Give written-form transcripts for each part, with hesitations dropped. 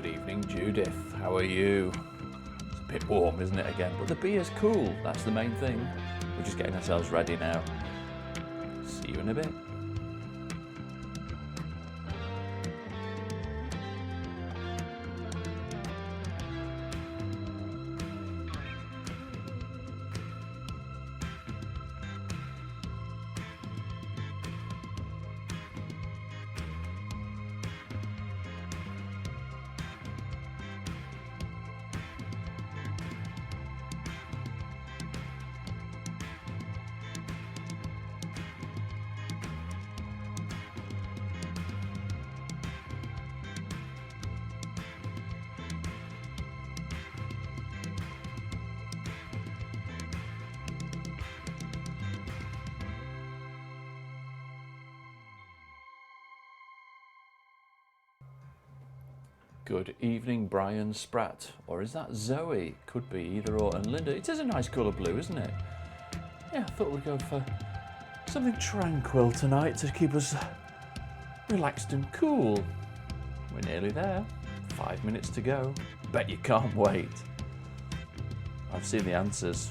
Good evening, Judith. How are you? It's a bit warm, isn't it, again? But the beer's cool. That's the main thing. We're just getting ourselves ready now. See you in a bit. Good evening, Brian Spratt. Or is that Zoe? Could be either or. And Linda, it is a nice colour blue, isn't it? Yeah, I thought we'd go for something tranquil tonight to keep us relaxed and cool. We're nearly there. 5 minutes to go. Bet you can't wait. I've seen the answers.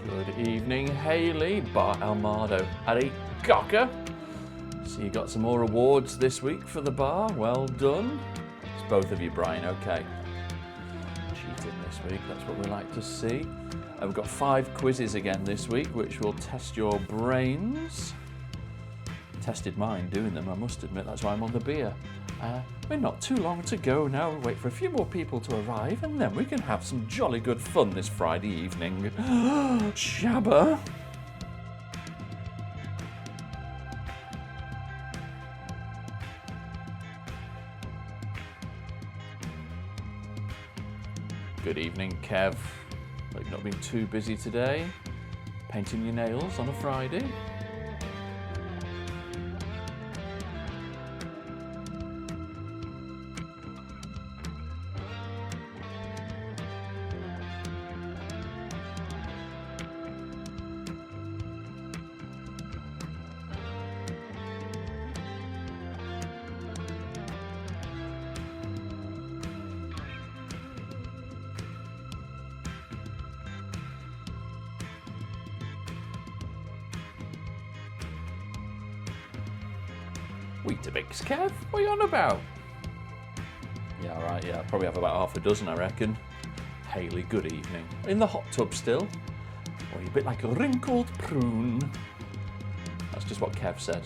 Good evening, Hayley. Bar Almado at a cocker. So you got some more awards this week for the bar. Well done. It's both of you, Brian. Okay. Cheating this week. That's what we like to see. We've got 5 quizzes again this week, which will test your brains. Tested mine doing them, I must admit. That's why I'm on the beer. We're not too long to go now. We'll wait for a few more people to arrive, and then we can have some jolly good fun this Friday evening. Shabba! Good evening, Kev. Hope you've not been too busy today. Painting your nails on a Friday. Weetabix, Kev? What are you on about? Yeah, right, yeah. Probably have about half a dozen, I reckon. Hayley, good evening. In the hot tub still? Or are you a bit like a wrinkled prune? That's just what Kev said.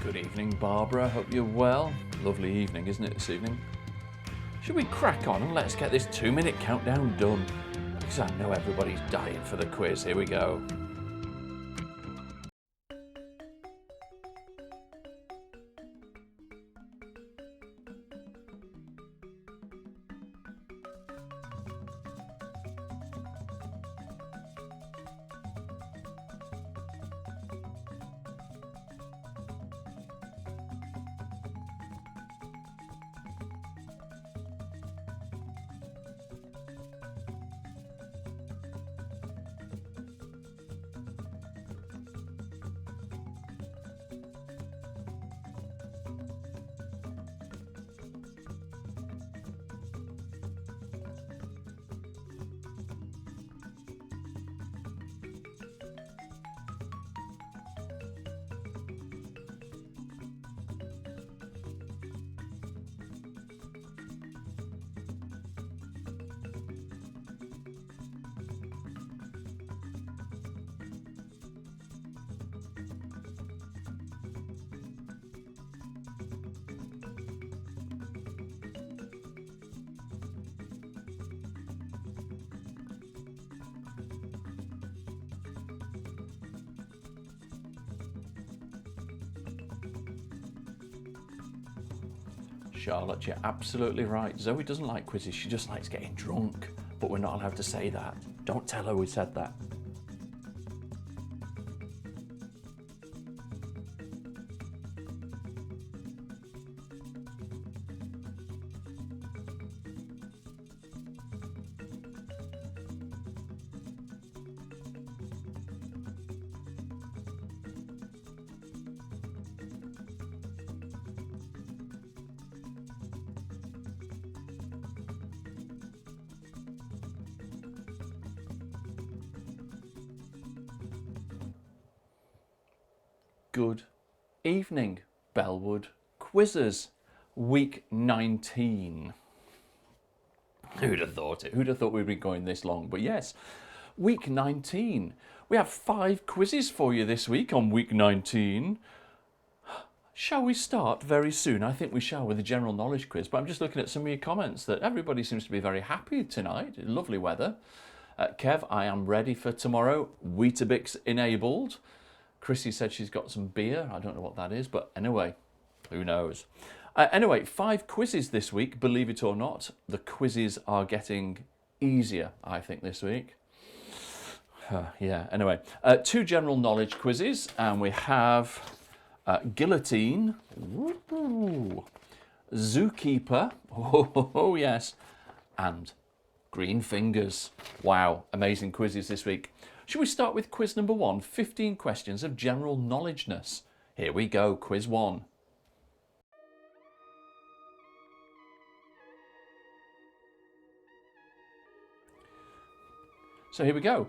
Good evening, Barbara. Hope you're well. Lovely evening, isn't it, this evening? Should we crack on and let's get this 2-minute countdown done? Because I know everybody's dying for the quiz. Here we go. Charlotte, you're absolutely right. Zoe doesn't like quizzes, she just likes getting drunk. But we're not allowed to say that. Don't tell her we said that. Good evening, Bellwood Quizzes, week 19. Who'd have thought it? Who'd have thought we'd be going this long? But yes, week 19. We have 5 quizzes for you this week on week 19. Shall we start very soon? I think we shall with the general knowledge quiz, but I'm just looking at some of your comments that everybody seems to be very happy tonight. Lovely weather. Kev, I am ready for tomorrow. Weetabix enabled. Chrissy said she's got some beer. I don't know what that is, but anyway, who knows? Anyway, 5 quizzes this week, believe it or not. The quizzes are getting easier, I think, this week. Yeah, anyway. 2 general knowledge quizzes, and we have guillotine, zookeeper, oh yes, and green fingers. Wow, amazing quizzes this week. Should we start with quiz number 1, 15 questions of general knowledgeness? Here we go, quiz 1. So here we go.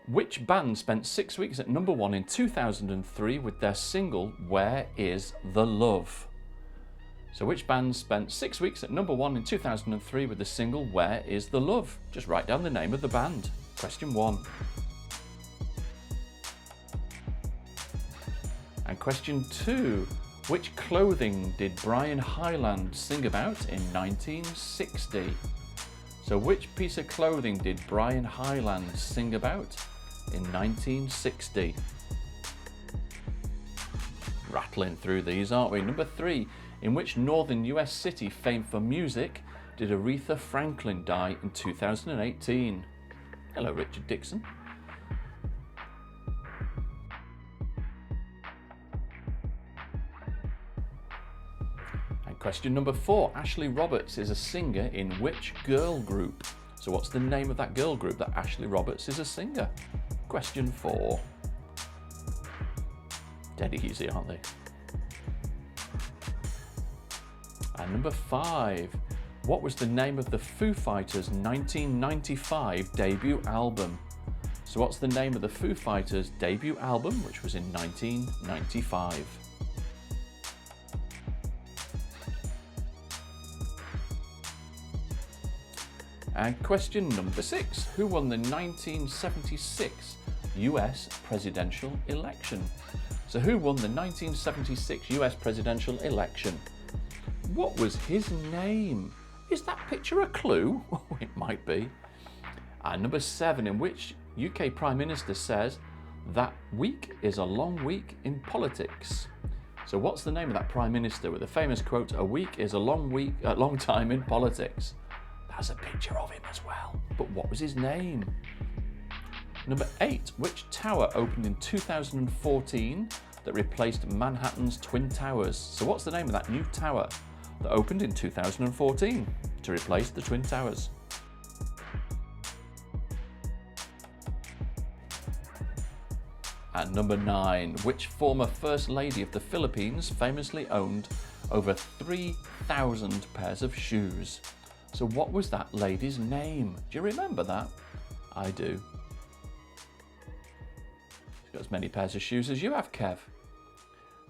Which band spent 6 weeks at number 1 in 2003 with their single, Where Is the Love? So which band spent 6 weeks at number 1 in 2003 with the single, Where Is the Love? Just write down the name of the band. Question 1. And question 2, which clothing did Brian Hyland sing about in 1960? So which piece of clothing did Brian Hyland sing about in 1960? Rattling through these, aren't we? Number 3, in which northern US city famed for music did Aretha Franklin die in 2018? Hello, Richard Dixon. Question number 4, Ashley Roberts is a singer in which girl group? So what's the name of that girl group that Ashley Roberts is a singer? Question 4. Dead easy, aren't they? And number 5, what was the name of the Foo Fighters' 1995 debut album? So what's the name of the Foo Fighters' debut album, which was in 1995? And question number 6, who won the 1976 US presidential election? So who won the 1976 US presidential election? What was his name? Is that picture a clue? Oh, it might be. And number 7, in which UK Prime Minister says that week is a long week in politics. So what's the name of that Prime Minister with the famous quote, "A week is a long time in politics"? That's a picture of him as well. But what was his name? Number 8, which tower opened in 2014 that replaced Manhattan's Twin Towers? So what's the name of that new tower that opened in 2014 to replace the Twin Towers? And number 9, which former First Lady of the Philippines famously owned over 3,000 pairs of shoes? So what was that lady's name? Do you remember that? I do. She's got as many pairs of shoes as you have, Kev.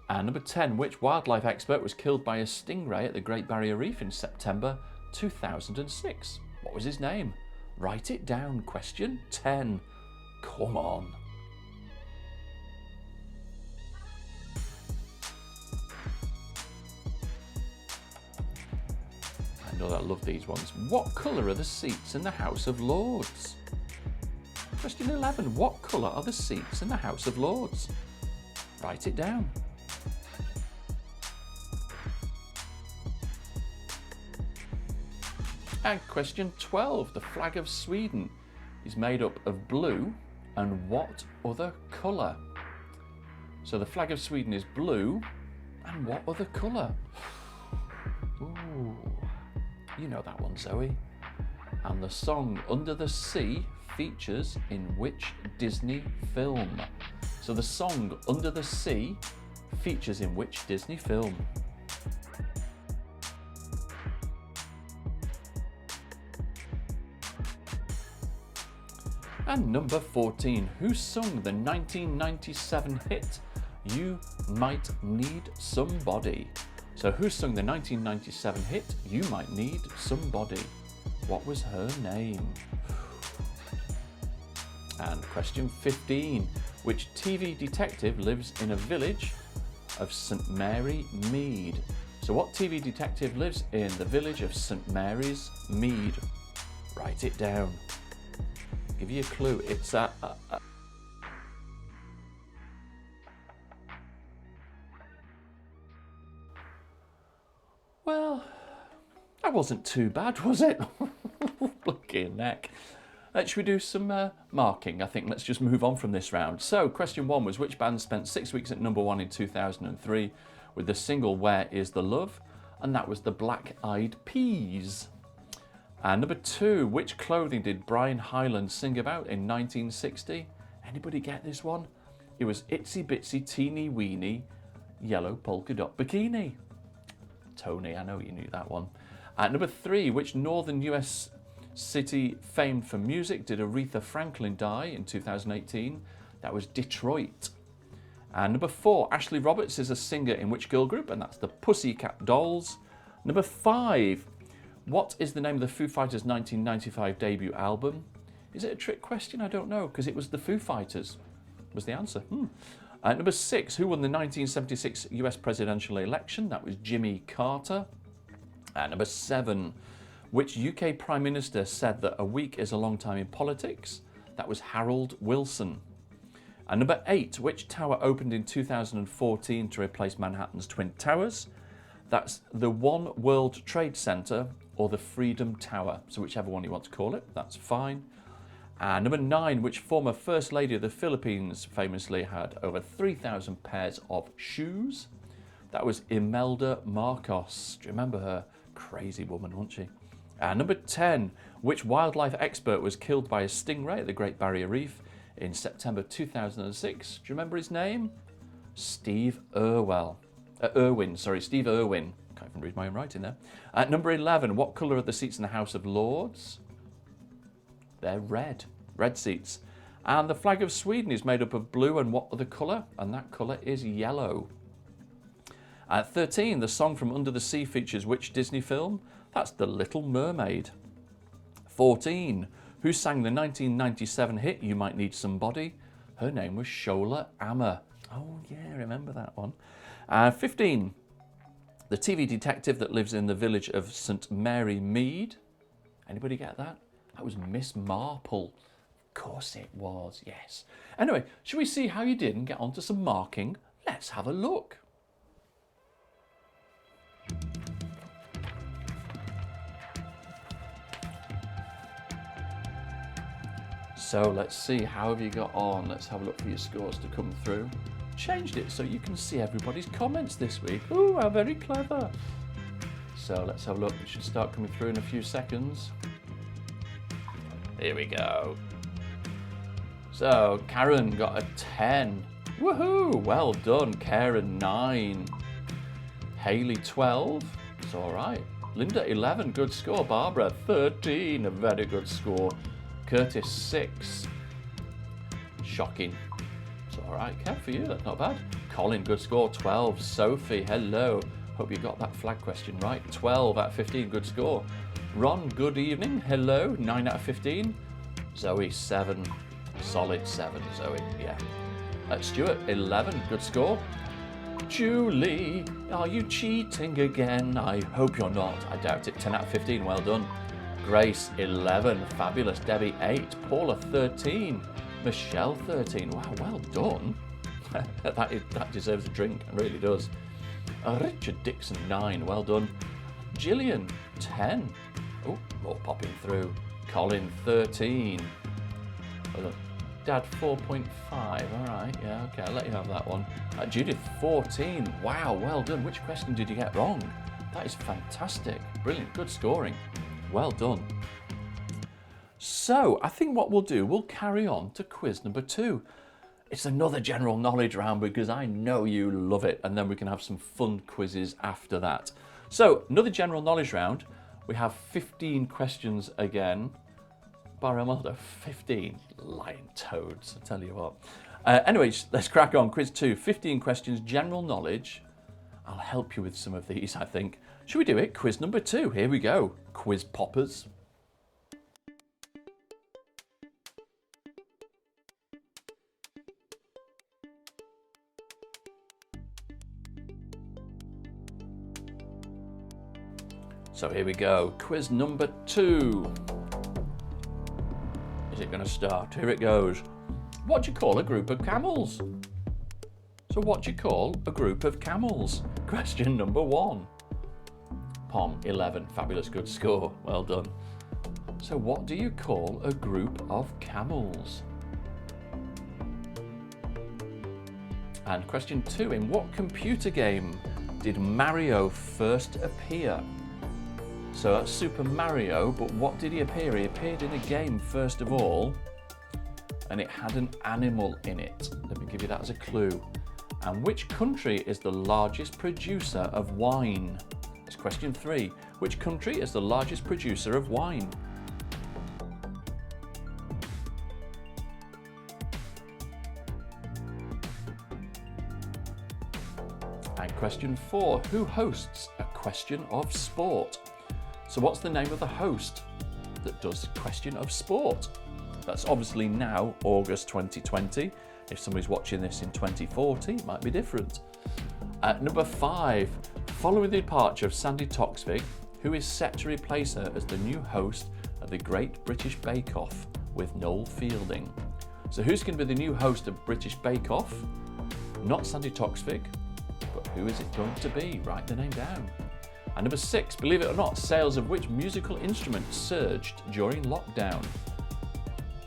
And number 10, which wildlife expert was killed by a stingray at the Great Barrier Reef in September 2006? What was his name? Write it down. Question 10. Come on. I know that I love these ones. What colour are the seats in the House of Lords? Question 11. What colour are the seats in the House of Lords? Write it down. And question 12. The flag of Sweden is made up of blue and what other colour? So the flag of Sweden is blue and what other colour? Ooh, you know that one, Zoe. And the song Under the Sea features in which Disney film? So the song Under the Sea features in which Disney film? And number 14, who sung the 1997 hit You Might Need Somebody? So who sung the 1997 hit You Might Need Somebody? What was her name? And question 15, which TV detective lives in a village of St Mary Mead? So what TV detective lives in the village of St Mary's Mead? Write it down. Give you a clue. It's well, that wasn't too bad, was it? Blinking neck. Should we do some marking? I think let's just move on from this round. So, question 1 was which band spent 6 weeks at number 1 in 2003 with the single Where Is the Love? And that was the Black Eyed Peas. And number 2, which clothing did Brian Hyland sing about in 1960? Anybody get this one? It was Itsy Bitsy Teeny Weeny Yellow Polka Dot Bikini. Tony, I know you knew that one. At number 3, which northern US city famed for music did Aretha Franklin die in 2018? That was Detroit. And number 4, Ashley Roberts is a singer in which girl group? And that's the Pussycat Dolls. Number 5, what is the name of the Foo Fighters' 1995 debut album? Is it a trick question? I don't know, because it was the Foo Fighters was the answer. Number 6, who won the 1976 US presidential election? That was Jimmy Carter. Number 7, which UK Prime Minister said that a week is a long time in politics? That was Harold Wilson. And number 8, which tower opened in 2014 to replace Manhattan's Twin Towers? That's the One World Trade Center or the Freedom Tower. So whichever one you want to call it, that's fine. And number 9, which former First Lady of the Philippines famously had over 3,000 pairs of shoes? That was Imelda Marcos. Do you remember her? Crazy woman, wasn't she? And number 10, which wildlife expert was killed by a stingray at the Great Barrier Reef in September 2006? Do you remember his name? Steve Irwin. Steve Irwin. Can't even read my own writing there. At number 11, what colour are the seats in the House of Lords? They're red. Red seats. And the flag of Sweden is made up of blue and what other colour? And that colour is yellow. At 13, the song from Under the Sea features which Disney film? That's The Little Mermaid. 14, who sang the 1997 hit You Might Need Somebody? Her name was Shola Ama. Oh, yeah, remember that one. 15. The TV detective that lives in the village of St Mary Mead. Anybody get that? That was Miss Marple. Of course it was, yes. Anyway, shall we see how you did and get on to some marking? Let's have a look. So let's see, how have you got on? Let's have a look for your scores to come through. Changed it so you can see everybody's comments this week. Ooh, how very clever. So let's have a look. It should start coming through in a few seconds. Here we go. So Karen got a 10. Woohoo! Well done, Karen. 9. Haley 12. It's all right. Linda 11. Good score. Barbara 13. A very good score. Curtis 6. Shocking. It's all right. Kev, for you, that's not bad. Colin, good score. 12. Sophie, hello. Hope you got that flag question right. 12 out of 15. Good score. Ron, good evening. Hello. 9 out of 15. Zoe 7. Solid 7, Zoe. Yeah. Stuart 11. Good score. Julie, are you cheating again? I hope you're not. I doubt it. 10 out of 15. Well done. Grace 11. Fabulous. Debbie 8. Paula 13. Michelle 13. Wow, well done. that deserves a drink. It really does. Richard Dixon 9. Well done. Gillian 10. Oh, more popping through. Colin 13. Well done. Dad 4.5. All right. Yeah. Okay. I'll let you have that one. Judith 14. Wow. Well done. Which question did you get wrong? That is fantastic. Brilliant. Good scoring. Well done. So I think what we'll do, we'll carry on to quiz number 2. It's another general knowledge round because I know you love it, and then we can have some fun quizzes after that. So another general knowledge round. We have 15 questions again. Barramaldo, 15 lying toads, I tell you what. Anyways, let's crack on. Quiz 2, 15 questions, general knowledge. I'll help you with some of these, I think. Should we do it? Quiz number 2, here we go. Quiz poppers. So here we go. Quiz number 2. Is it going to start? Here it goes. What do you call a group of camels? So what do you call a group of camels? Question number 1. Pom 11. Fabulous, good score. Well done. So what do you call a group of camels? And question 2. In what computer game did Mario first appear? So that's Super Mario, but what did he appear? He appeared in a game first of all, and it had an animal in it. Let me give you that as a clue. And which country is the largest producer of wine? That's question 3. Which country is the largest producer of wine? And question 4. Who hosts A Question of Sport? So what's the name of the host that does Question of Sport? That's obviously now August 2020. If somebody's watching this in 2040, it might be different. Number 5, following the departure of Sandy Toksvig, who is set to replace her as the new host of the Great British Bake Off with Noel Fielding? So who's going to be the new host of British Bake Off? Not Sandy Toksvig, but who is it going to be? Write the name down. And number 6, believe it or not, sales of which musical instrument surged during lockdown?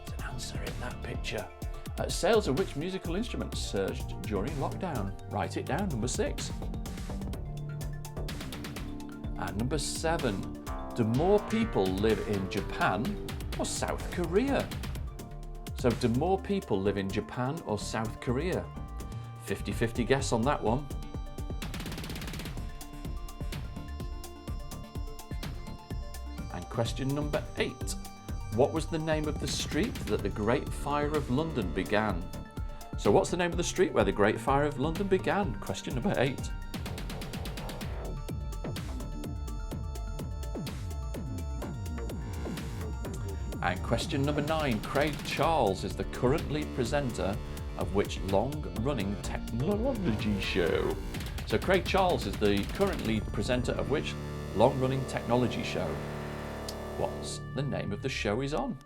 There's an answer in that picture. Sales of which musical instrument surged during lockdown? Write it down, number 6. And number 7, do more people live in Japan or South Korea? So do more people live in Japan or South Korea? 50-50 guess on that one. Question number 8. What was the name of the street that the Great Fire of London began? So what's the name of the street where the Great Fire of London began? Question number 8. And question number 9. Craig Charles is the currently presenter of which long-running technology show? So Craig Charles is the current lead presenter of which long-running technology show? What's the name of the show he's on?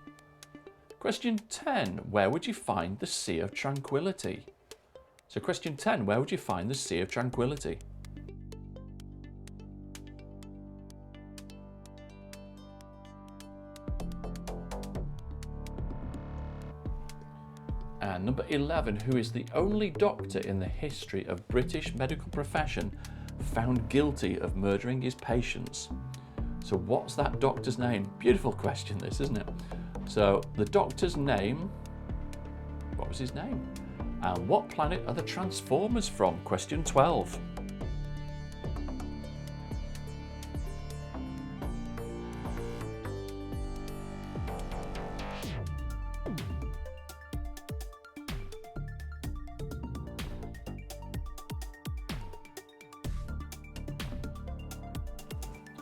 Question 10. Where would you find the Sea of Tranquility? So question 10. Where would you find the Sea of Tranquility? And number 11. Who is the only doctor in the history of British medical profession found guilty of murdering his patients? So what's that doctor's name? Beautiful question this, isn't it? So the doctor's name, what was his name? And what planet are the Transformers from? Question 12.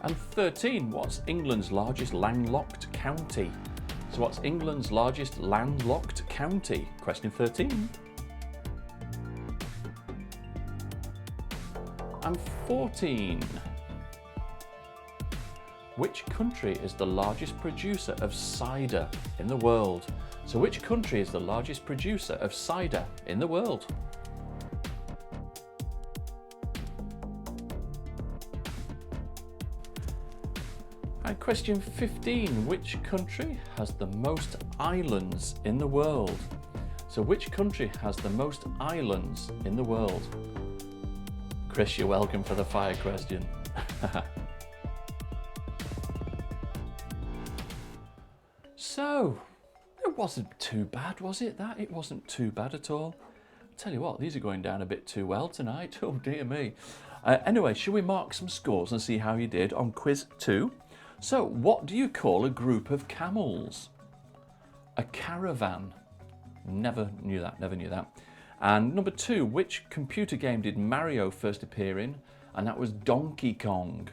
And 13, what's England's largest landlocked county? So what's England's largest landlocked county? Question 13. And 14. Which country is the largest producer of cider in the world? So which country is the largest producer of cider in the world? And question 15, which country has the most islands in the world? So which country has the most islands in the world? Chris, you're welcome for the fire question. So, it wasn't too bad, was it? It wasn't too bad at all. I'll tell you what, these are going down a bit too well tonight. Oh dear me. Anyway, shall we mark some scores and see how you did on quiz 2? So, what do you call a group of camels? A caravan. Never knew that. And number 2, which computer game did Mario first appear in? And that was Donkey Kong.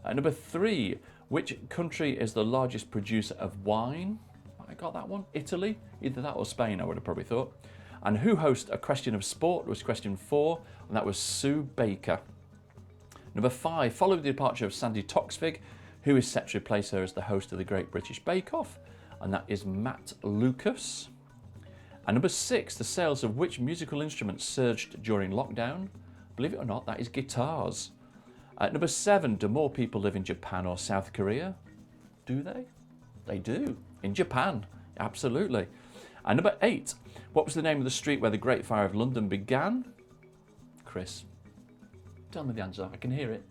Number 3, which country is the largest producer of wine? I got that one. Italy? Either that or Spain, I would have probably thought. And who hosts A Question of Sport was question 4, and that was Sue Baker. Number 5, following the departure of Sandy Toksvig, who is set to replace her as the host of the Great British Bake Off? And that is Matt Lucas. And number 6, the sales of which musical instrument surged during lockdown? Believe it or not, that is guitars. Number 7, do more people live in Japan or South Korea? Do they? They do. In Japan, absolutely. And number 8, what was the name of the street where the Great Fire of London began? Chris, tell me the answer, I can hear it.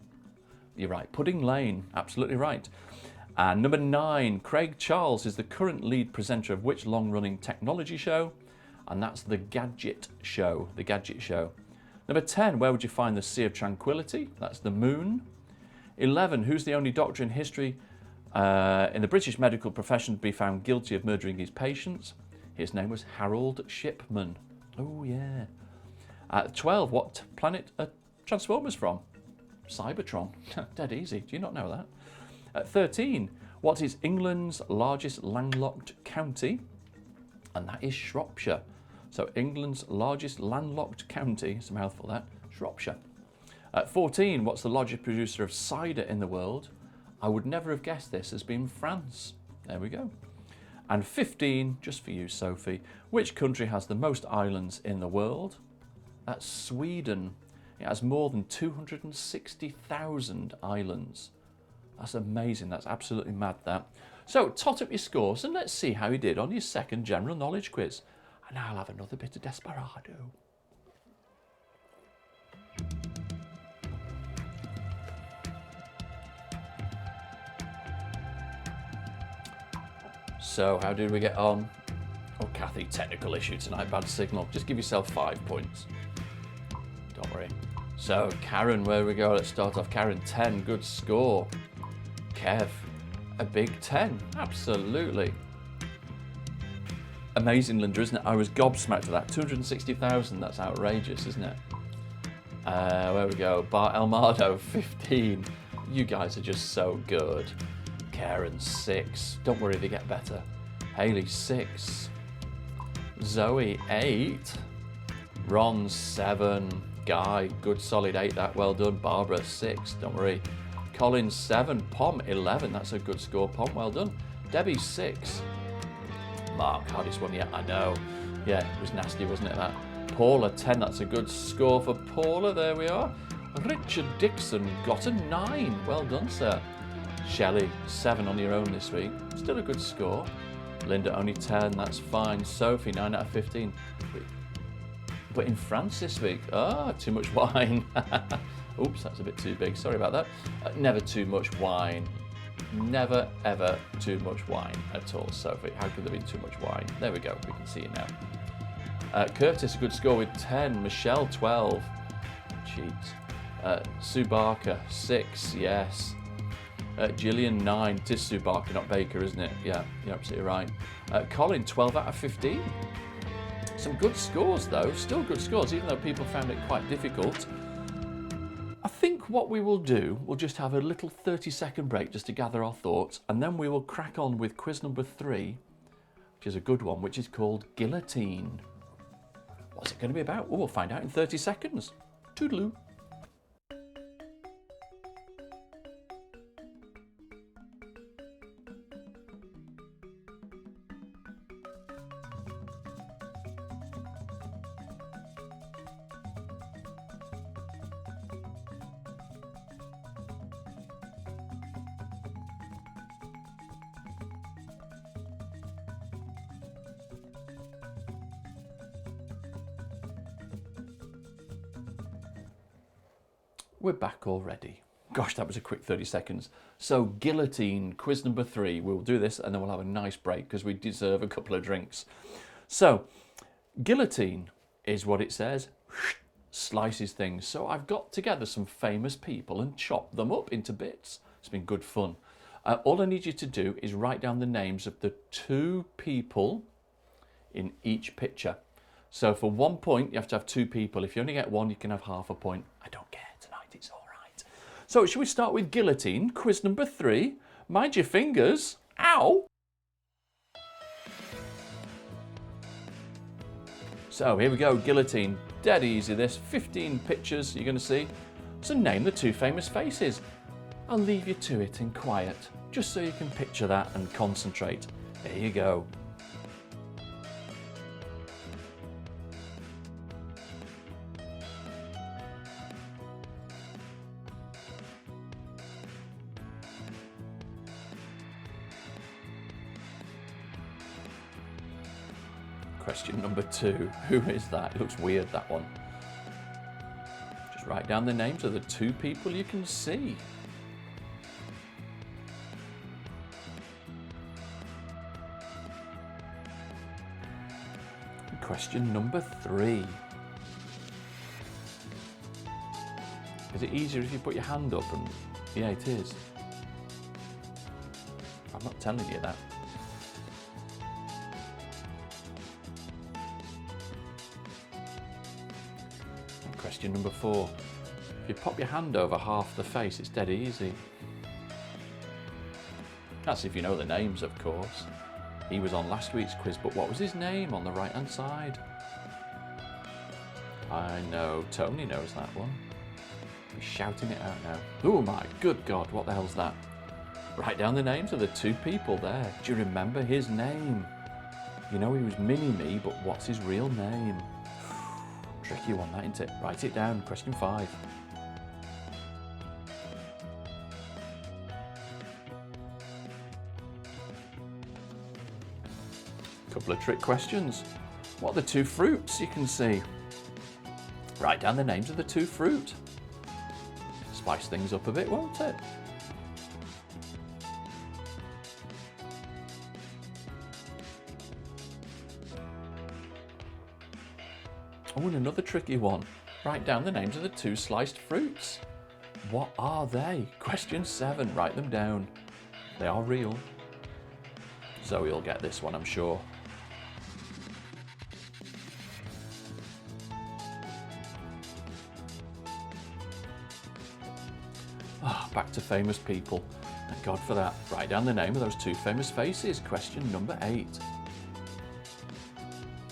You're right, Pudding Lane, absolutely right. And number 9, Craig Charles is the current lead presenter of which long-running technology show? And that's The Gadget Show, The Gadget Show. Number 10, where would you find the Sea of Tranquility? That's the moon. 11, who's the only doctor in history in the British medical profession to be found guilty of murdering his patients? His name was Harold Shipman. Oh yeah. 12, what planet are Transformers from? Cybertron. Dead easy. Do you not know that? 13, what is England's largest landlocked county? And that is Shropshire. So England's largest landlocked county, it's a mouthful that, Shropshire. 14, what's the largest producer of cider in the world? I would never have guessed this as being France. There we go. And 15, just for you, Sophie, which country has the most islands in the world? That's Sweden. It has more than 260,000 islands. That's amazing. That's absolutely mad, that. So, tot up your scores and let's see how you did on your second general knowledge quiz. And I'll have another bit of Desperado. So, how did we get on? Oh, Kathy, technical issue tonight, bad signal. Just give yourself 5 points. Don't worry. So, Karen, where we go? Let's start off. Karen, 10, good score. Kev, a big 10, absolutely. Amazing, Linda, isn't it? I was gobsmacked at that. 260,000, that's outrageous, isn't it? Where we go? Bart Elmardo, 15. You guys are just so good. Karen, 6. Don't worry, they get better. Haley, 6. Zoe, 8. Ron, 7. Guy, good solid 8, that, well done. Barbara, 6, don't worry. Colin, 7. Pom, 11, that's a good score. Pom, well done. Debbie, 6. Mark, hardest one yet, I know. Yeah, it was nasty, wasn't it, that? Paula, 10, that's a good score for Paula, there we are. Richard Dixon got a 9, well done, sir. Shelley, 7 on your own this week, still a good score. Linda, only 10, that's fine. Sophie, 9 out of 15. But in France this week, too much wine. Oops, that's a bit too big, sorry about that. Never too much wine. Never, ever too much wine at all, Sophie. How could there be too much wine? There we go, we can see it now. Curtis, a good score with 10. Michelle, 12. Cheat. Sue Barker, 6, yes. Gillian, 9. Tis Sue Barker, not Baker, isn't it? Yeah, you're absolutely right. Colin, 12 out of 15. Some good scores, though. Still good scores, even though people found it quite difficult. I think what we will do, we'll just have a little 30-second break just to gather our thoughts, and then we will crack on with quiz number 3, which is a good one, which is called Guillotine. What's it going to be about? Well, we'll find out in 30 seconds. Toodaloo. We're back already. Gosh, that was a quick 30 seconds. So, Guillotine, quiz number 3. We'll do this and then we'll have a nice break because we deserve a couple of drinks. So, guillotine is what it says. Slices things. So I've got together some famous people and chopped them up into bits. It's been good fun. All I need you to do is write down the names of the 2 people in each picture. So for 1 point, you have to have 2 people. If you only get 1, you can have half a point. I don't care tonight, it's all right. So shall we start with guillotine, quiz number 3. Mind your fingers. Ow! So here we go, guillotine. Dead easy this. 15 pictures you're going to see. So name the 2 famous faces. I'll leave you to it in quiet, just so you can picture that and concentrate. There you go. Question number 2. Who is that? It looks weird, that one. Just write down the names of the 2 people you can see. Question number 3. Is it easier if you put your hand up? And yeah, it is. I'm not telling you that. Question number 4. If you pop your hand over half the face, it's dead easy. That's if you know the names, of course. He was on last week's quiz, but what was his name on the right-hand side? I know, Tony knows that one. He's shouting it out now. Oh my good God, what the hell's that? Write down the names of the 2 people there. Do you remember his name? You know he was Mini-Me, but what's his real name? Tricky one, that, isn't it? Write it down. Question 5. Couple of trick questions. What are the 2 fruits you can see? Write down the names of the 2 fruit. Spice things up a bit, won't it? Oh, and another tricky one. Write down the names of the 2 sliced fruits. What are they? Question 7. Write them down. They are real. Zoe will get this one, I'm sure. Back to famous people. Thank God for that. Write down the name of those 2 famous faces. Question number 8.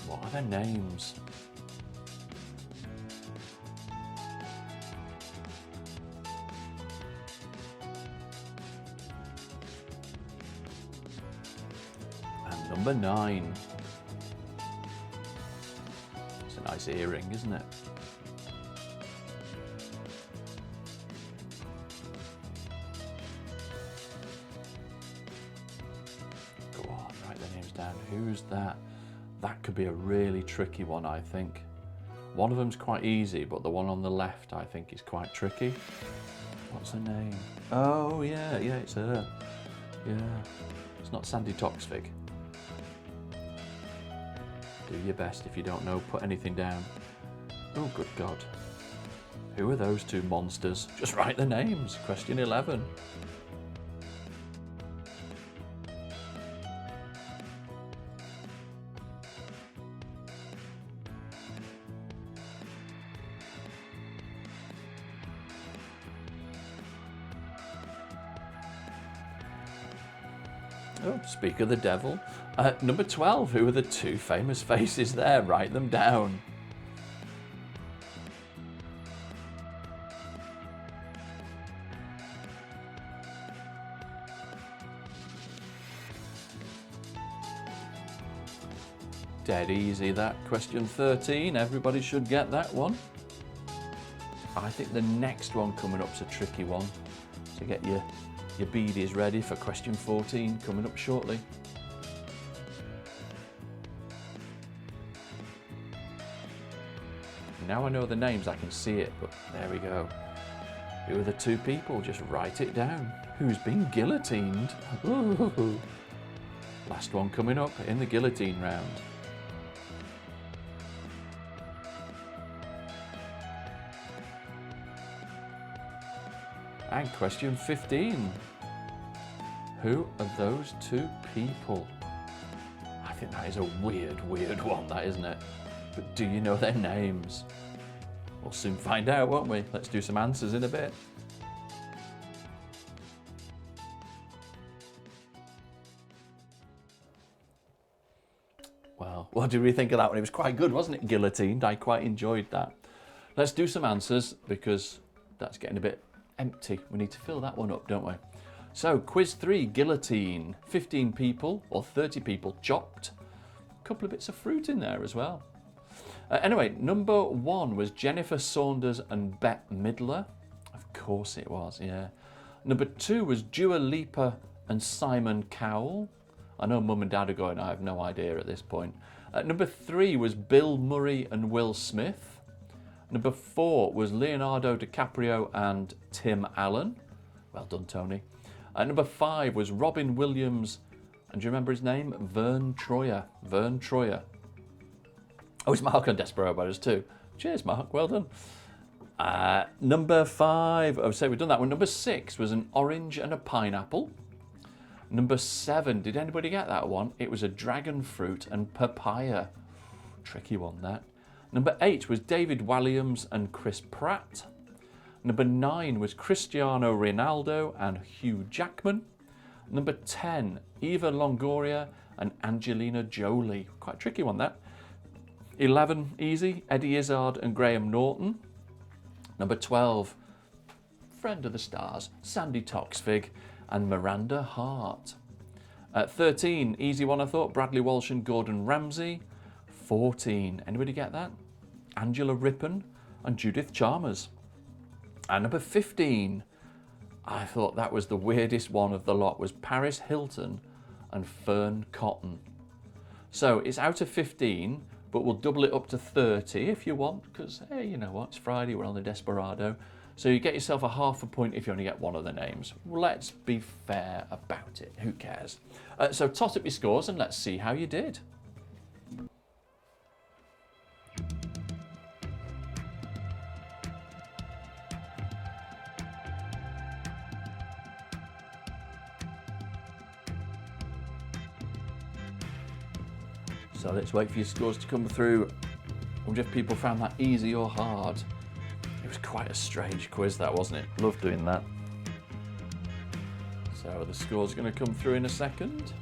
What are their names? Number 9. It's a nice earring, isn't it? Go on, write their names down. Who's that? That could be a really tricky one, I think. One of them's quite easy, but the one on the left, I think, is quite tricky. What's her name? Oh, yeah, it's her. Yeah, it's not Sandy Toksvig. Do your best. If you don't know, put anything down. Oh, good God. Who are those two monsters? Just write the names. Question 11. Oh, speak of the devil. Number 12, who are the two famous faces there? Write them down. Dead easy, that. Question 13, everybody should get that one. I think the next one coming up's a tricky one. So get your beadies ready for question 14 coming up shortly. Now I know the names, I can see it, but there we go. Who are the two people? Just write it down. Who's been guillotined? Ooh. Last one coming up in the guillotine round. And question 15. Who are those two people? I think that is a weird one, that, isn't it? But do you know their names? We'll soon find out, won't we? Let's do some answers in a bit. Well, what did we think of that one? It was quite good, wasn't it? Guillotined. I quite enjoyed that. Let's do some answers because that's getting a bit empty. We need to fill that one up, don't we? So, quiz 3, guillotine. 15 people or 30 people chopped. A couple of bits of fruit in there as well. Anyway, number 1 was Jennifer Saunders and Bette Midler. Of course it was, yeah. Number 2 was Dua Lipa and Simon Cowell. I know Mum and Dad are going, I have no idea at this point. Number 3 was Bill Murray and Will Smith. Number 4 was Leonardo DiCaprio and Tim Allen. Well done, Tony. Number 5 was Robin Williams, and do you remember his name? Vern Troyer. Vern Troyer. Oh, it's Mark on Desperado Brothers too. Cheers, Mark. Well done. Number 5. Oh, so we've done that one. Number 6 was an orange and a pineapple. Number 7. Did anybody get that one? It was a dragon fruit and papaya. Tricky one, that. Number 8 was David Walliams and Chris Pratt. Number 9 was Cristiano Ronaldo and Hugh Jackman. Number 10, Eva Longoria and Angelina Jolie. Quite a tricky one, that. 11, easy, Eddie Izzard and Graham Norton. Number 12, friend of the stars, Sandy Toksvig and Miranda Hart. 13, easy one I thought, Bradley Walsh and Gordon Ramsay. 14, anybody get that? Angela Rippon and Judith Chalmers. And number 15, I thought that was the weirdest one of the lot, was Paris Hilton and Fern Cotton. So it's out of 15, but we'll double it up to 30 if you want, because, hey, you know what, it's Friday, we're on the Desperado. So you get yourself a half a point if you only get one of the names. Let's be fair about it, who cares? So tot up your scores and let's see how you did. So let's wait for your scores to come through. I wonder if people found that easy or hard. It was quite a strange quiz, that, wasn't it? Loved doing that. So the score's are going to come through in a second.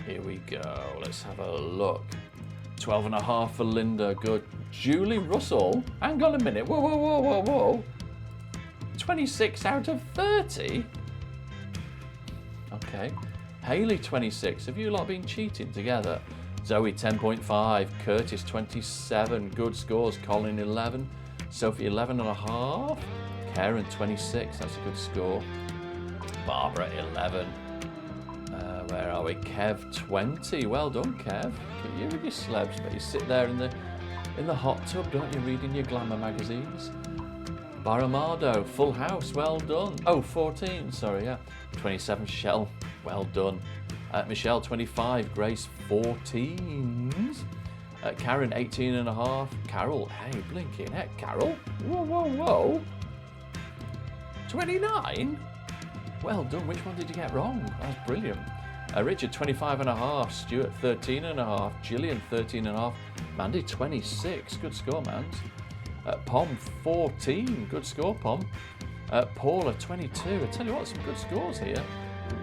Here we go. Let's have a look. 12.5 for Linda. Good. Julie Russell. Hang on a minute. Whoa, whoa, whoa, whoa, whoa. 26 out of 30? Okay. Haley, 26. Have you lot been cheating together? Zoe, 10.5. Curtis, 27. Good scores. Colin, 11. Sophie, 11.5. Karen, 26. That's a good score. Barbara, 11. Where are we? Kev, 20. Well done, Kev. Look at you with your slabs, but you sit there in the hot tub, don't you, reading your glamour magazines? Baramado, full house, well done. Oh, 14, sorry, yeah. 27, Shell, well done. Michelle, 25, Grace, 14s. Karen, 18.5. Carol, hey, blinking heck, Carol. Whoa, whoa, whoa. 29? Well done, which one did you get wrong? That's brilliant. Richard, 25.5. Stuart, 13.5. Gillian, 13.5. Mandy, 26. Good score, Mans. Pom, 14. Good score, Pom. Paula, 22. I tell you what, some good scores here.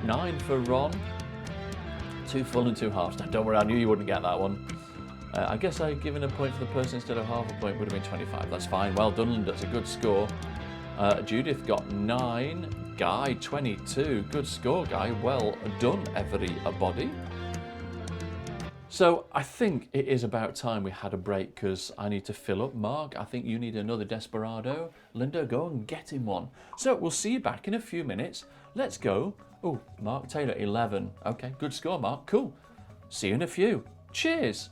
9 for Ron. 2 full and 2 halves. Now, don't worry, I knew you wouldn't get that one. I guess I'd given a point for the person instead of half a point. Would have been 25. That's fine. Well done, Linda. That's a good score. Judith got 9. Guy, 22. Good score, Guy. Well done, everybody. So I think it is about time we had a break because I need to fill up. Mark, I think you need another Desperado. Linda, go and get him one. So we'll see you back in a few minutes. Let's go. Oh, Mark Taylor, 11. Okay, good score, Mark. Cool. See you in a few. Cheers.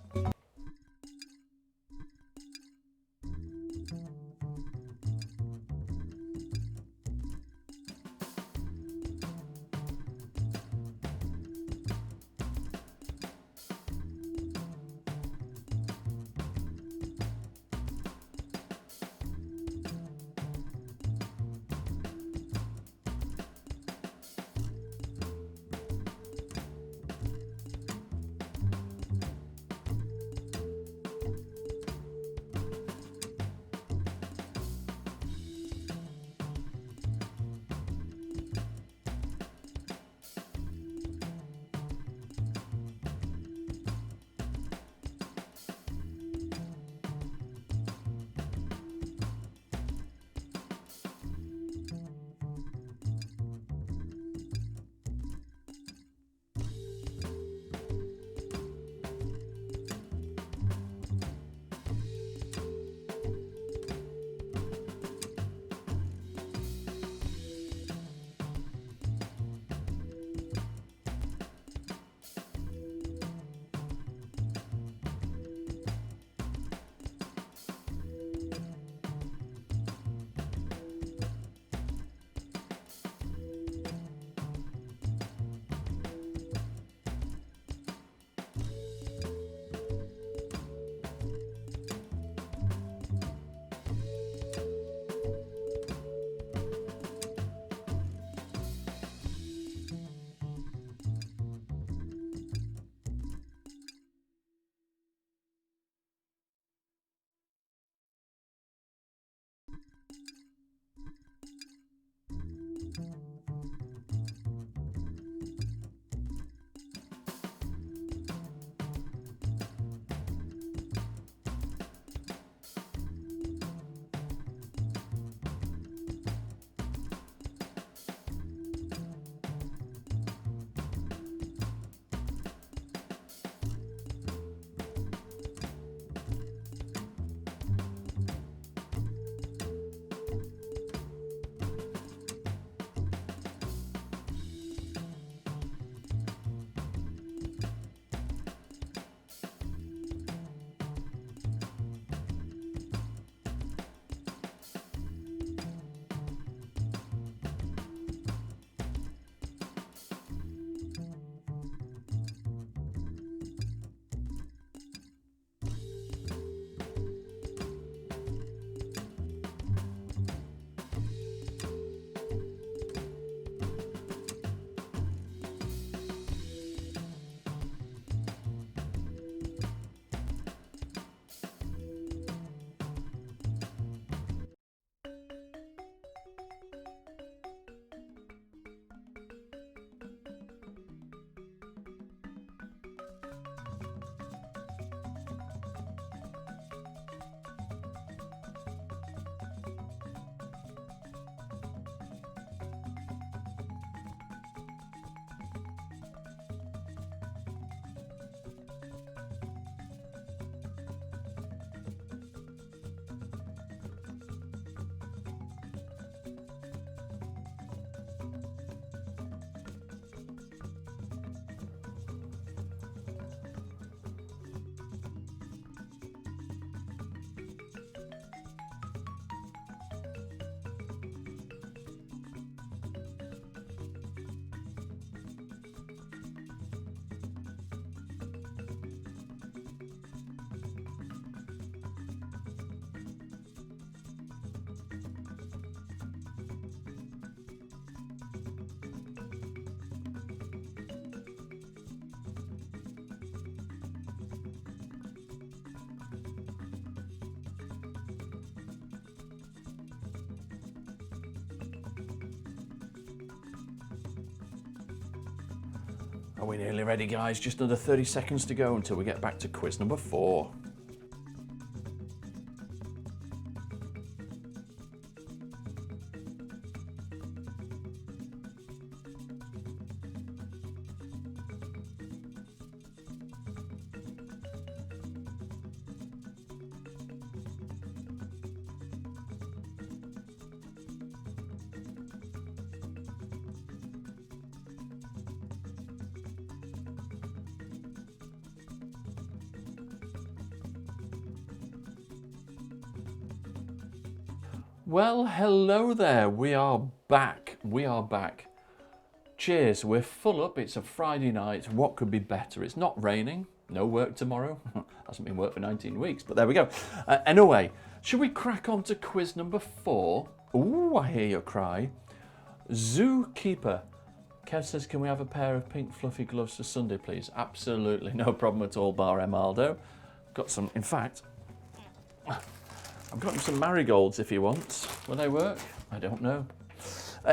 Are we nearly ready, guys? Just under 30 seconds to go until we get back to quiz number 4. Well, hello there. We are back. Cheers. We're full up. It's a Friday night. What could be better? It's not raining. No work tomorrow. Hasn't been work for 19 weeks, but there we go. Anyway, should we crack on to quiz number 4? Ooh, I hear your cry. Zookeeper. Kev says, can we have a pair of pink fluffy gloves for Sunday, please? Absolutely. No problem at all, bar Emaldo. Got some, in fact... I've got some marigolds if you want. Will they work? I don't know.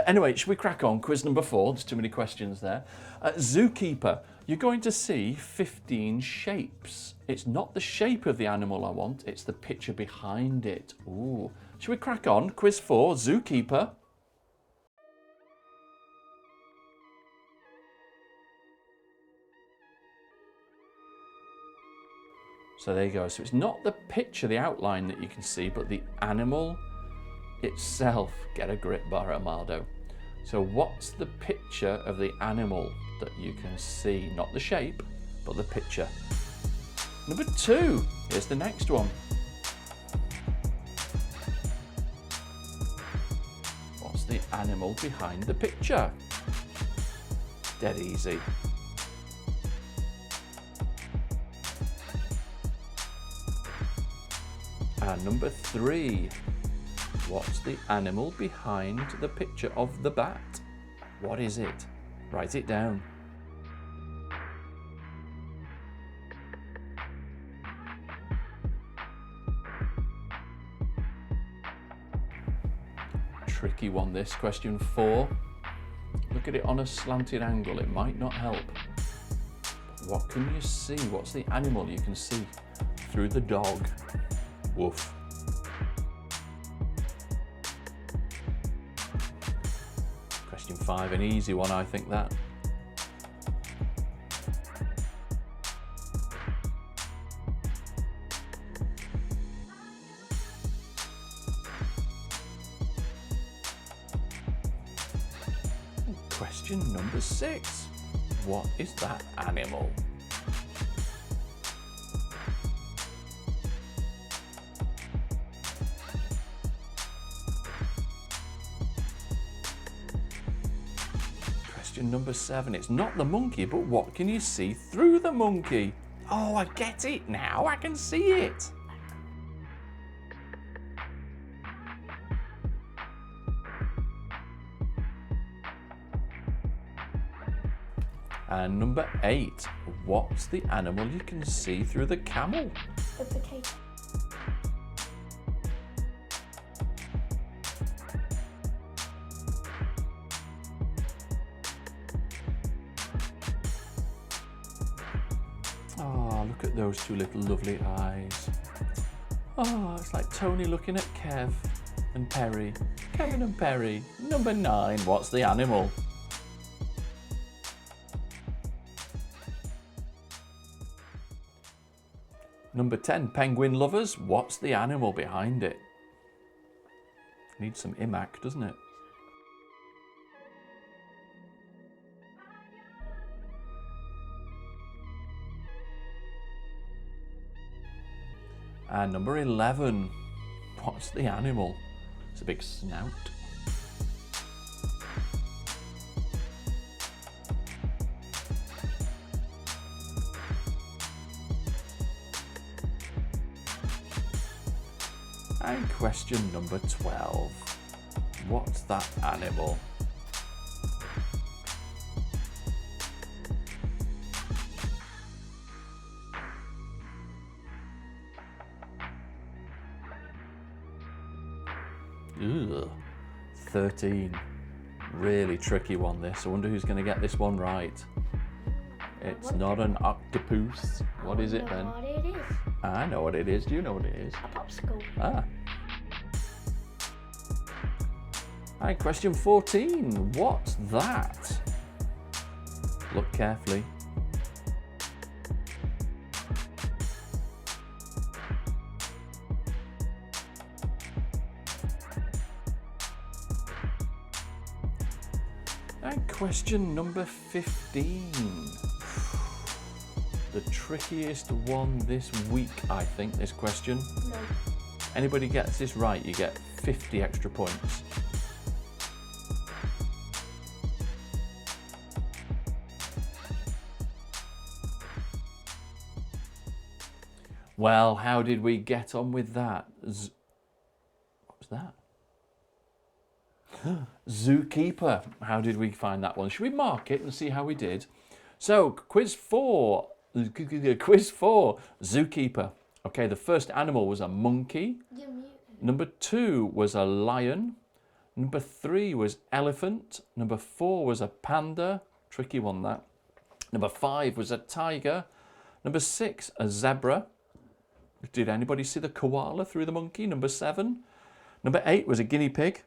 Anyway, should we crack on? Quiz number 4. There's too many questions there. Zookeeper. You're going to see 15 shapes. It's not the shape of the animal I want. It's the picture behind it. Ooh. Should we crack on? Quiz 4. Zookeeper. So there you go. So it's not the picture, the outline that you can see, but the animal itself. Get a grip, bar Armado. So what's the picture of the animal that you can see? Not the shape, but the picture. Number 2. Here's the next one. What's the animal behind the picture? Dead easy. And number 3, what's the animal behind the picture of the bat? What is it? Write it down. Tricky one this, question 4. Look at it on a slanted angle, it might not help. What can you see? What's the animal you can see through the dog? Woof. Question 5, an easy one, I think that. Question number 6. What is that animal? Question number 7. It's not the monkey, but what can you see through the monkey? Oh, I get it now. I can see it. And number 8. What's the animal you can see through the camel? The potato. Oh, look at those two little lovely eyes. Oh, it's like Tony looking at Kev and Perry. Kevin and Perry. Number 9. What's the animal? Number 10, penguin lovers, what's the animal behind it? Needs some imac, doesn't it? And number 11, what's the animal? It's a big snout. And question number 12. What's that animal? Ugh. 13. Really tricky one this. I wonder who's going to get this one right. It's not an octopus. What is it, Ben? What it is? I know what it is. Do you know what it is? A popsicle. Ah. Alright, question 14. What's that? Look carefully. And question number 15. The trickiest one this week, I think, this question. No. Anybody gets this right, you get 50 extra points. Well, how did we get on with that? What was that? Zookeeper. How did we find that one? Should we mark it and see how we did? So, quiz 4, zookeeper. Okay, the first animal was a monkey. Number 2 was a lion. Number 3 was elephant. Number 4 was a panda. Tricky one, that. Number 5 was a tiger. Number 6, a zebra. Did anybody see the koala through the monkey? Number 7. Number 8 was a guinea pig.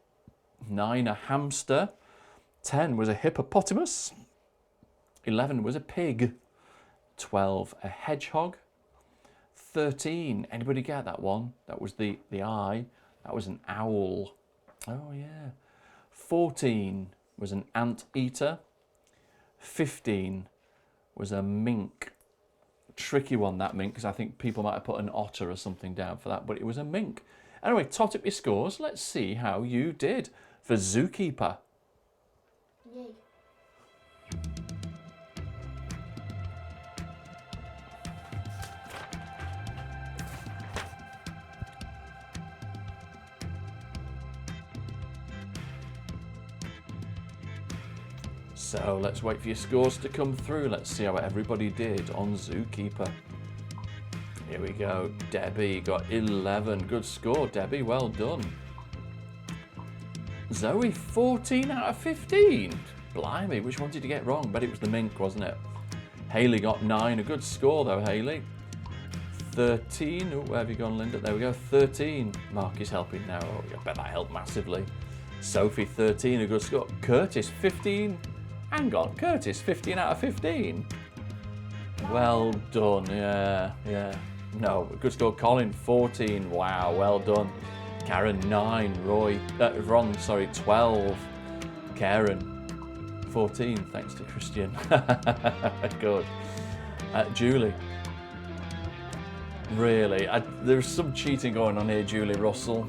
9, a hamster. 10 was a hippopotamus. 11 was a pig. 12, a hedgehog. 13, anybody get that one? That was the eye. That was an owl. Oh yeah. 14 was an anteater. 15 was a mink. Tricky one, that mink, because I think people might have put an otter or something down for that, but it was a mink. Anyway, tot up your scores. Let's see how you did for zookeeper. Yay. So let's wait for your scores to come through. Let's see how everybody did on zookeeper. Here we go. Debbie got 11. Good score, Debbie. Well done. Zoe, 14 out of 15. Blimey, which one did you get wrong? Bet it was the mink, wasn't it? Haley got 9. A good score, though, Haley. 13. Oh, where have you gone, Linda? There we go. 13. Mark is helping now. Oh, I bet that helped massively. Sophie, 13. A good score. Curtis, 15. Hang on, Curtis, 15 out of 15. Well done, yeah. No, good score. Colin, 14. Wow, well done. Karen, 9. Ron, 12. Karen, 14, thanks to Christian. Good. Julie. Really? There's some cheating going on here, Julie Russell.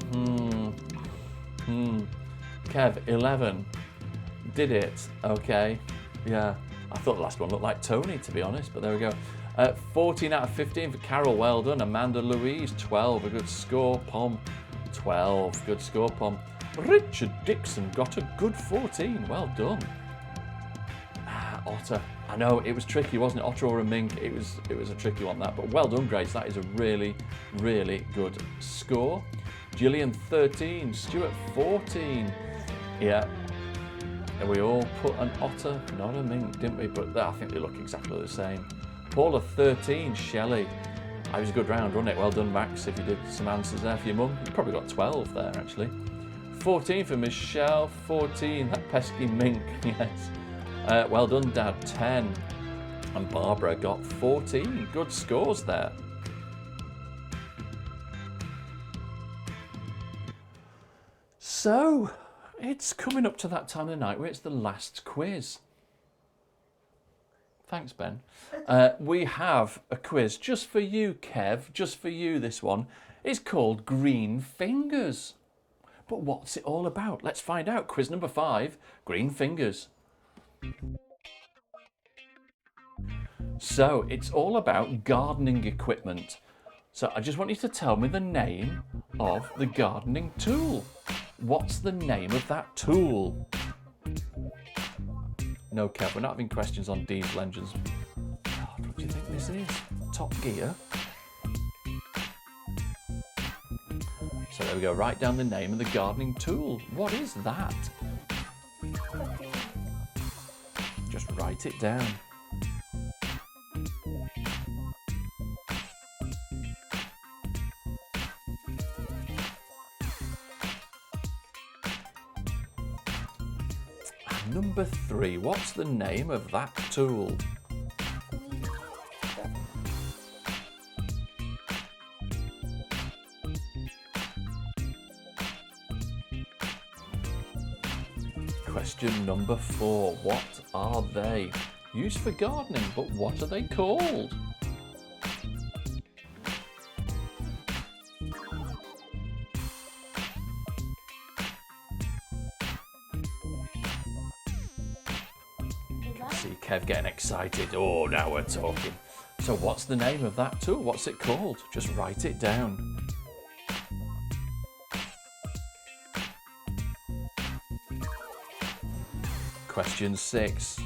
Kev, 11. Did it? Okay. Yeah. I thought the last one looked like Tony, to be honest, but there we go. 14 out of 15 for Carol. Well done. Amanda Louise, 12. A good score. Pom, 12. Good score, Pom. Richard Dixon got a good 14. Well done. Otter. I know, it was tricky, wasn't it? Otter or a mink. It was a tricky one, that. But well done, Grace. That is a really, really good score. Gillian, 13. Stuart, 14. Yeah. And we all put an otter, not a mink, didn't we? But I think they look exactly the same. Paula, 13. Shelley. That was a good round, wasn't it? Well done, Max, if you did some answers there for your mum. You probably got 12 there, actually. 14 for Michelle. 14. That pesky mink, yes. Well done, Dad. 10. And Barbara got 14. Good scores there. So, it's coming up to that time of the night where it's the last quiz. Thanks, Ben. We have a quiz just for you, Kev. Just for you, this one. It's called Green Fingers. But what's it all about? Let's find out. Quiz number 5, Green Fingers. So, it's all about gardening equipment. So, I just want you to tell me the name of the gardening tool. What's the name of that tool? No, Kev, we're not having questions on diesel engines. God, what do you think this is? Top Gear? So there we go, write down the name of the gardening tool. What is that? Just write it down. Number 3, what's the name of that tool? Question number 4, what are they? Used for gardening, but what are they called? See Kev getting excited. Oh, now we're talking. So what's the name of that tool? What's it called? Just write it down. Question 6.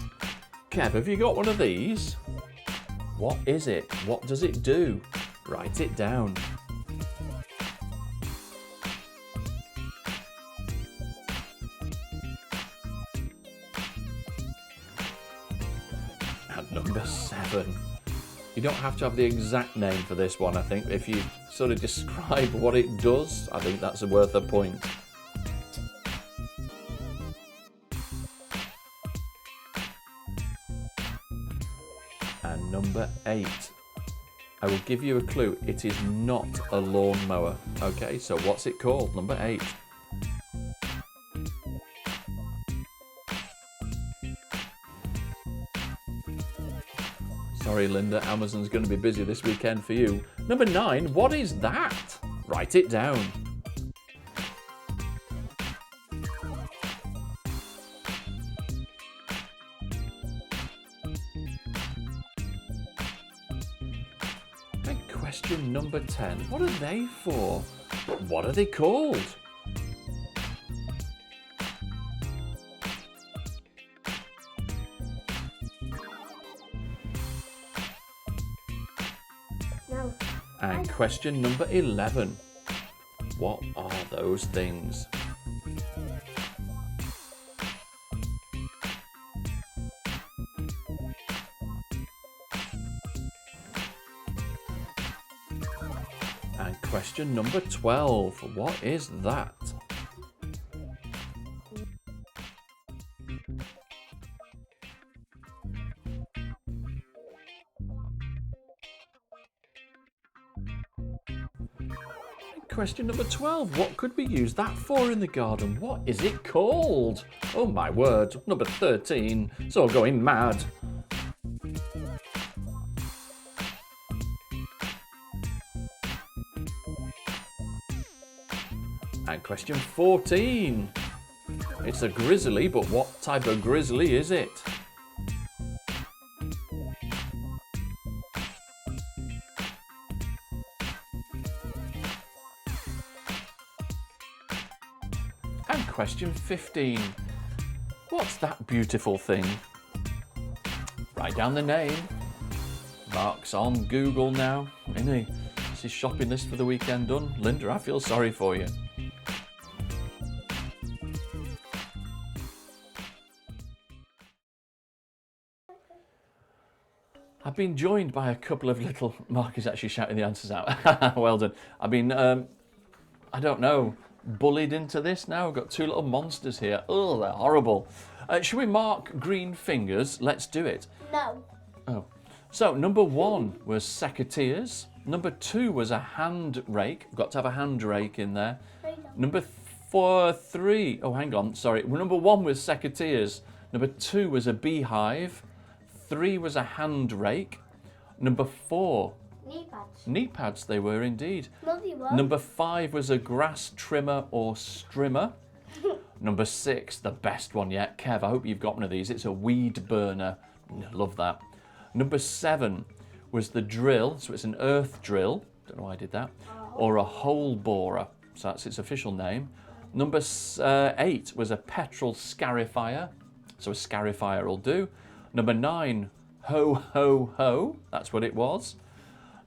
Kev, have you got one of these? What is it? What does it do? Write it down. And number 7. You don't have to have the exact name for this one, I think. If you sort of describe what it does, I think that's worth a point. And number 8. I will give you a clue. It is not a lawnmower. Okay, so what's it called? Number 8. Sorry, Linda, Amazon's going to be busy this weekend for you. Number 9, what is that? Write it down. And question number 10, what are they for? What are they called? No. And question number 11. What are those things? And question number 12. What is that? Question number 12. What could we use that for in the garden? What is it called? Oh my word. Number 13. It's all going mad. And question 14. It's a grizzly, but what type of grizzly is it? And question 15. What's that beautiful thing? Write down the name. Mark's on Google now, isn't he? Is his shopping list for the weekend done? Linda, I feel sorry for you. I've been joined by a couple of little... Mark is actually shouting the answers out. Well done. I've been, I don't know, bullied into this now. We've got two little monsters here. Oh, they're horrible. Should we mark green fingers? Let's do it. No. Oh. So, number 1 was secateurs. Number 2 was a hand rake. We've got to have a hand rake in there. Number 3... Oh, hang on. Sorry. Number 1 was secateurs. Number 2 was a beehive. 3 was a hand rake. Number 4... Knee pads. Knee pads, they were indeed. No, they weren't. Number 5 was a grass trimmer or strimmer. Number 6, the best one yet. Kev, I hope you've got one of these. It's a weed burner. Love that. Number 7 was the drill. So it's an earth drill. Don't know why I did that. Or a hole borer. So that's its official name. Number 8 was a petrol scarifier. So a scarifier will do. Number 9, ho, ho, ho. That's what it was.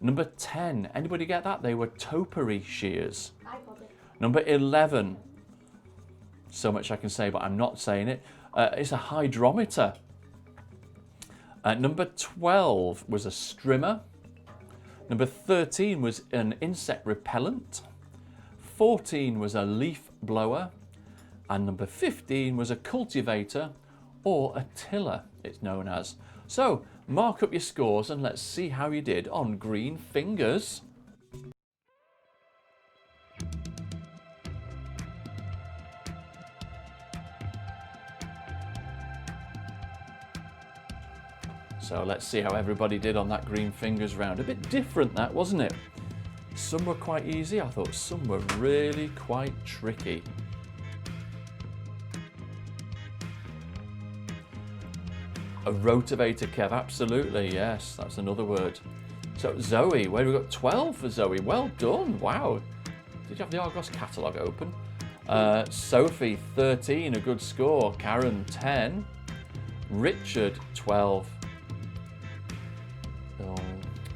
Number 10, anybody get that? They were topiary shears. I got it. Number 11, so much I can say, but I'm not saying it. It's a hydrometer. Number 12 was a strimmer. Number 13 was an insect repellent. 14 was a leaf blower. And number 15 was a cultivator or a tiller, it's known as. So, mark up your scores and let's see how you did on green fingers. So let's see how everybody did on that green fingers round. A bit different that, wasn't it? Some were quite easy. I thought some were really quite tricky. A rotivator, Kev, absolutely, yes, that's another word. So Zoe, where have we got 12 for Zoe? Well done, wow. Did you have the Argos catalogue open? Sophie, 13, a good score. Karen, 10. Richard, 12. Oh,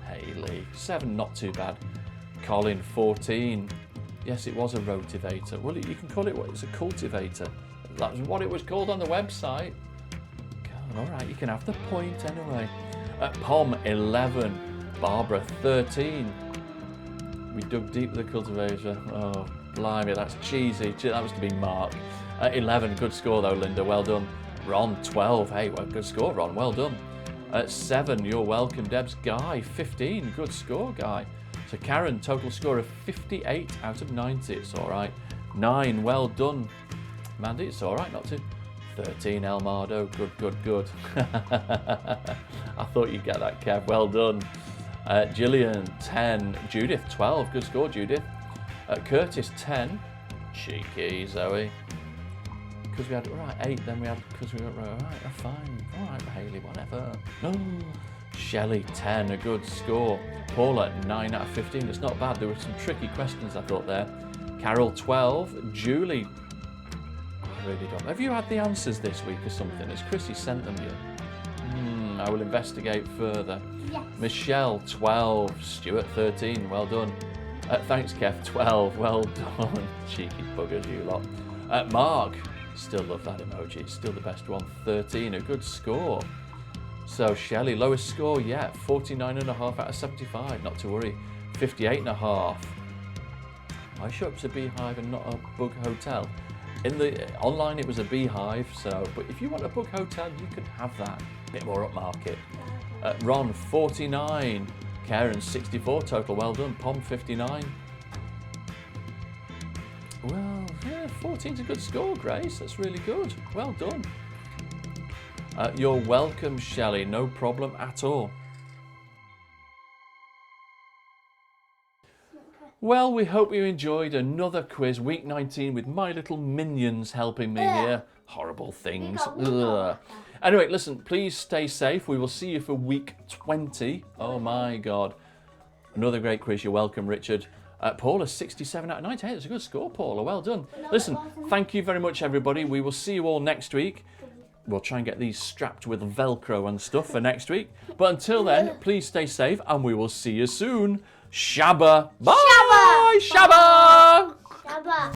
Hayley, 7, not too bad. Colin, 14. Yes, it was a rotivator. Well, you can call it what? It's a cultivator. That's what it was called on the website. God, all right, you can have the point anyway. Pom, 11. Barbara, 13. We dug deep with the cultivator. Oh, blimey, that's cheesy. That was to be Mark. 11, good score though, Linda, well done. Ron, 12. Hey, well, good score, Ron, well done. 7, you're welcome, Debs. Guy, 15, good score, Guy. So Karen, total score of 58 out of 90, it's all right. 9, well done. Mandy, it's all right, not to. 13, Elmardo, good. I thought you'd get that, Kev, well done. Gillian, 10. Judith, 12, good score, Judith. Curtis, 10. Cheeky, Zoe. Because we had, right, 8, then we had, because we got, right, fine. All right, Hayley, whatever. Oh. Shelley, 10, a good score. Paula, 9 out of 15. It's not bad. There were some tricky questions, I thought, there. Carol, 12. Julie, I really don't. Have you had the answers this week or something? Has Chrissy sent them you? I will investigate further. Yes. Michelle, 12. Stuart, 13. Well done. Thanks, Kev. 12. Well done. Cheeky buggers, you lot. Mark, still love that emoji. It's still the best one. 13. A good score. So Shelley, lowest score yet, 49.5 out of 75, not to worry. 58.5. I sure it's a beehive and not a bug hotel. In the online it was a beehive, so but if you want a bug hotel, you can have that. A bit more upmarket. Ron, 49. Karen, 64 total, well done. Pom, 59. Well, yeah, 14's a good score, Grace. That's really good. Well done. You're welcome, Shelley. No problem at all. Well, we hope you enjoyed another quiz, week 19, with my little minions helping me here. Horrible things. Ugh. Anyway, listen, please stay safe. We will see you for week 20. Oh my God. Another great quiz. You're welcome, Richard. Paula, 67 out of 90. Hey, that's a good score, Paula. Well done. Listen, thank you very much, everybody. We will see you all next week. We'll try and get these strapped with Velcro and stuff for next week. But until then, please stay safe and we will see you soon. Shabba. Bye. Shabba. Shabba. Shabba.